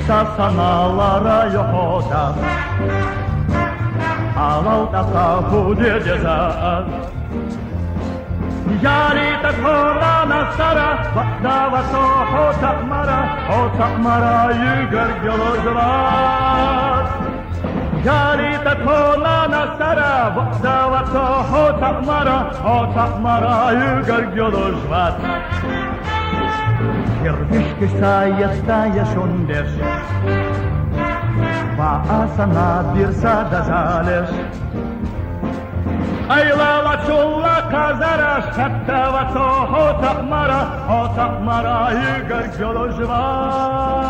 Sa sanalara yohoda Alal taka hude cezaan Yari tak horana sara Vakdava so hotak mara yüger yolcular Yari tak horana sara Vakdava so hotak mara yüger yolcular Yerbiški sajesta šundeš Va asana birsa da zaleš Aylala çulla kazara Şattava so hotak mara yüger yolcular